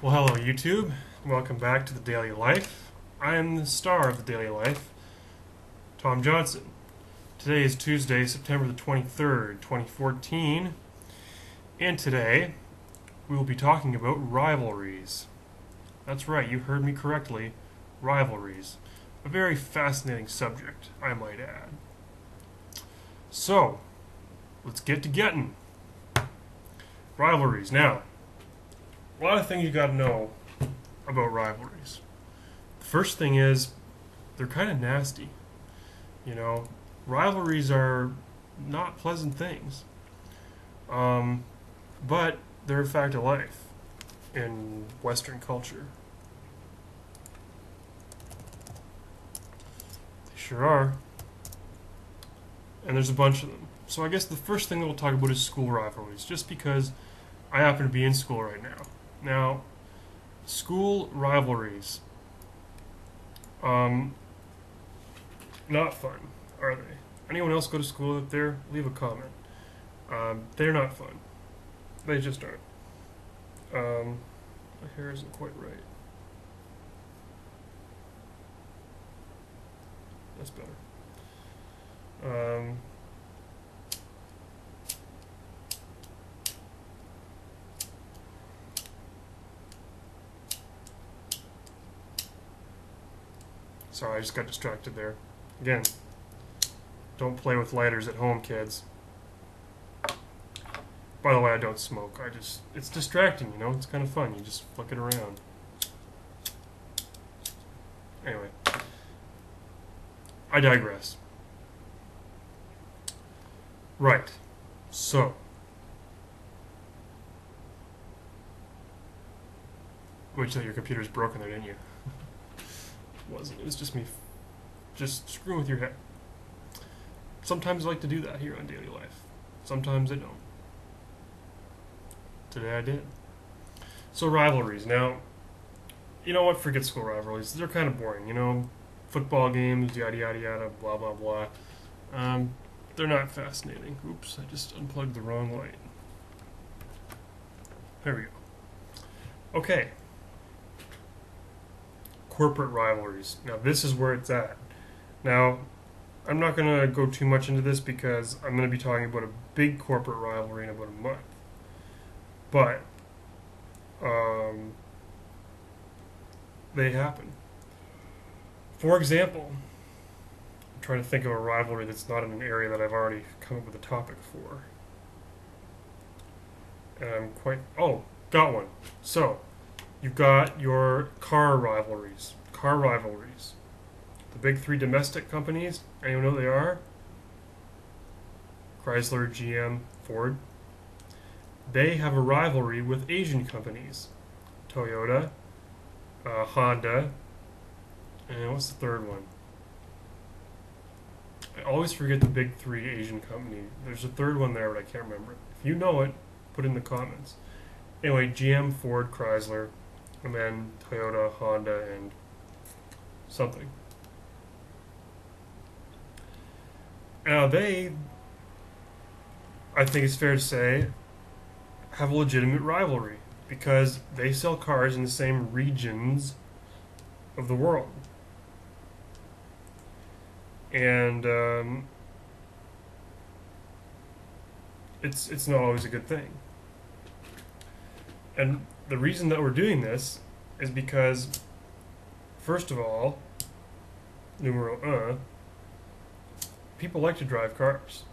Well, hello YouTube. Welcome back to the Daily Life. I am the star of the Daily Life, Tom Johnson. Today is Tuesday, September the 23rd, 2014, and today we will be talking about rivalries. That's right, you heard me correctly, rivalries. A very fascinating subject, I might add. So, let's get to getting. Rivalries. Now, a lot of things you gotta know about rivalries. The first thing is they're kind of nasty. You know, rivalries are not pleasant things, but they're a fact of life in Western culture. They sure are, and there's a bunch of them. So I guess the first thing that we'll talk about is school rivalries, just because I happen to be in school right now. Now, school rivalries, not fun, are they? Anyone else go to school up there? Leave a comment. They're not fun. They just aren't. My hair isn't quite right. That's better. Sorry, I just got distracted there. Again, don't play with lighters at home, kids. By the way, I don't smoke. It's distracting, you know? It's kind of fun. You just flick it around. Anyway, I digress. Right. So, wait till your computer's broken there, didn't you? It wasn't. It was just me just screwing with your head. Sometimes I like to do that here on Daily Life. Sometimes I don't. Today I did. So rivalries. Now, you know what? Forget school rivalries. They're kind of boring. You know, football games, yada yada yada, blah blah blah. They're not fascinating. Oops, I just unplugged the wrong light. There we go. Okay. Corporate rivalries. Now this is where it's at. Now, I'm not going to go too much into this because I'm going to be talking about a big corporate rivalry in about a month. But they happen. For example, I'm trying to think of a rivalry that's not in an area that I've already come up with a topic for. And I'm quite... Oh, got one. So, you've got your car rivalries. Car rivalries. The big three domestic companies, anyone know what they are? Chrysler, GM, Ford. They have a rivalry with Asian companies. Toyota, Honda, and what's the third one? I always forget the big three Asian company. There's a third one there, but I can't remember it. If you know it, put it in the comments. Anyway, GM, Ford, Chrysler, and then Toyota, Honda, and something. Now they, I think it's fair to say, have a legitimate rivalry because they sell cars in the same regions of the world. And it's not always a good thing. And the reason that we're doing this is because, first of all, numero un, people like to drive cars.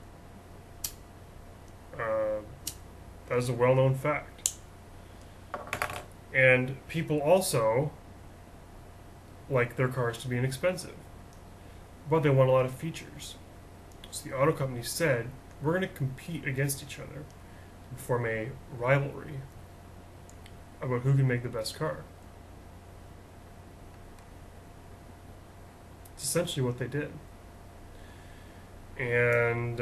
That is a well-known fact. And people also like their cars to be inexpensive, but they want a lot of features. So the auto companies said, we're going to compete against each other and form a rivalry about who can make the best car. It's essentially what they did. And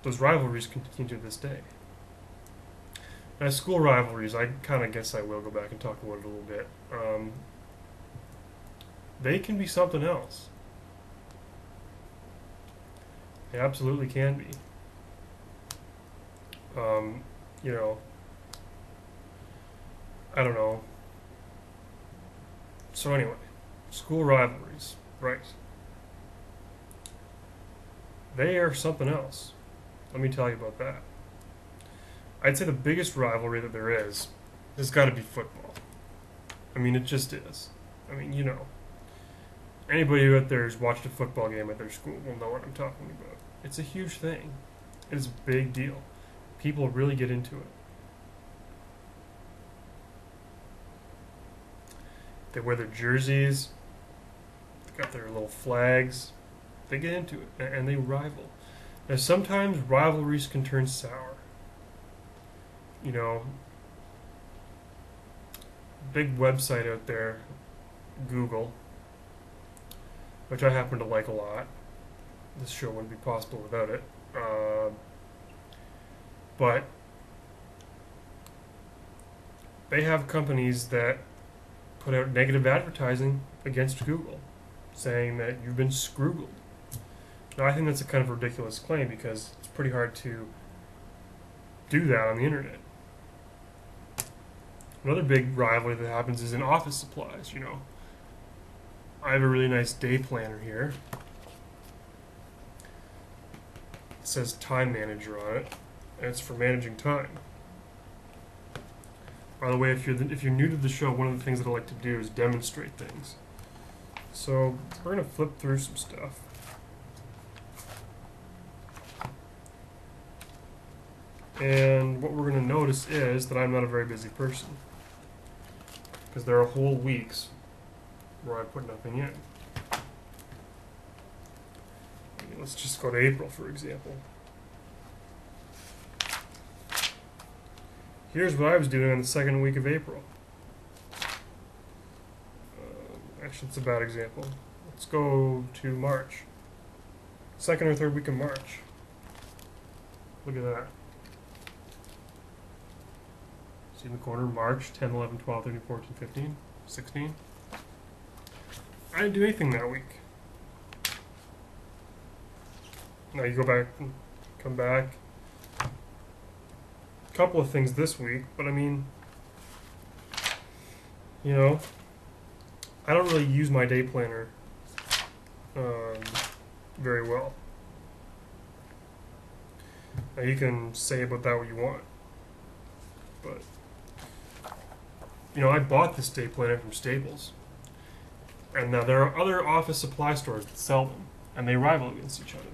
those rivalries continue to this day. Now, school rivalries, I kind of guess I will go back and talk about it a little bit. They can be something else. They absolutely can be. You know, I don't know, So anyway, school rivalries, right? They are something else. Let me tell you about that. I'd say the biggest rivalry that there is has got to be football. I mean, it just is. I mean, anybody out there who's watched a football game at their school will know what I'm talking about. It's a huge thing. It's a big deal. People really get into it. They wear their jerseys. They got their little flags. They get into it, and they rival. Now, sometimes rivalries can turn sour. Big website out there, Google, which I happen to like a lot. This show wouldn't be possible without it. But they have companies that put out negative advertising against Google, saying that you've been scroogled. Now, I think that's a kind of ridiculous claim because it's pretty hard to do that on the internet. Another big rivalry that happens is in office supplies. I have a really nice day planner here. It says Time Manager on it, and it's for managing time. By the way, if you're new to the show, one of the things that I like to do is demonstrate things. So we're going to flip through some stuff. And what we're going to notice is that I'm not a very busy person, because there are whole weeks where I put nothing in. Let's just go to April, for example. Here's what I was doing on the second week of April. Actually, it's a bad example. Let's go to March. Second or third week of March. Look at that. See in the corner, March 10, 11, 12, 13, 14, 15, 16. I didn't do anything that week. Now you go back and come back. A couple of things this week, but I mean, I don't really use my day planner very well. Now you can say about that what you want, but I bought this day planner from Staples, and now there are other office supply stores that sell them, and they rival against each other.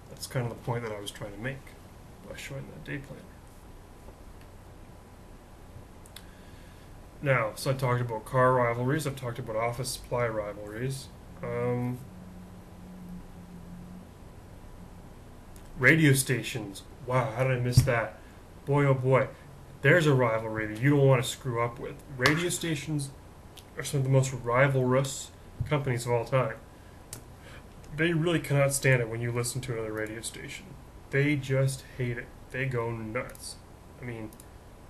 That's kind of the point that I was trying to make by showing that day planner. Now, so I talked about car rivalries, I've talked about office supply rivalries. Radio stations. Wow, how did I miss that? Boy, oh boy. There's a rivalry that you don't want to screw up with. Radio stations are some of the most rivalrous companies of all time. They really cannot stand it when you listen to another radio station. They just hate it. They go nuts. I mean,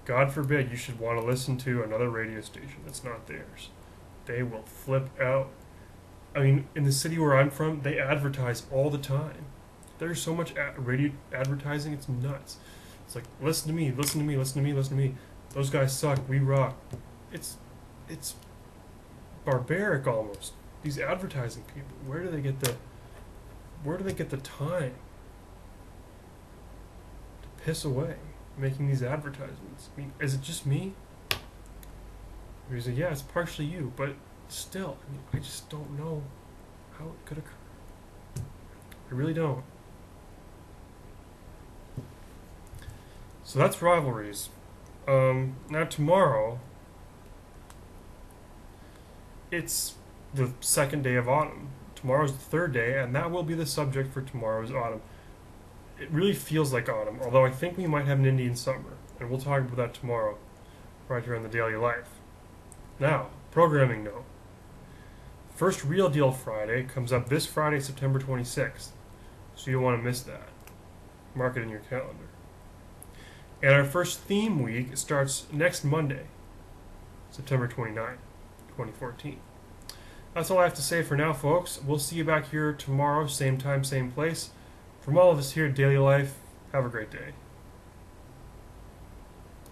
God forbid you should want to listen to another radio station that's not theirs. They will flip out. I mean, in the city where I'm from, they advertise all the time. There's so much radio advertising, it's nuts. It's like, listen to me, listen to me, listen to me, listen to me. Those guys suck, we rock. It's barbaric almost. These advertising people, where do they get the time to piss away making these advertisements? I mean, is it just me? Or is it, yeah, it's partially you, but still, I mean, I just don't know how it could occur. I really don't. So that's rivalries. Now tomorrow, it's the second day of autumn. Tomorrow's the third day, and that will be the subject for tomorrow's autumn. It really feels like autumn, although I think we might have an Indian summer, and we'll talk about that tomorrow, right here on the Daily Life. Now, programming note. First Real Deal Friday comes up this Friday, September 26th, so you don't want to miss that. Mark it in your calendar. And our first theme week starts next Monday, September 29th, 2014. That's all I have to say for now, folks. We'll see you back here tomorrow, same time, same place. From all of us here at Daily Life, have a great day.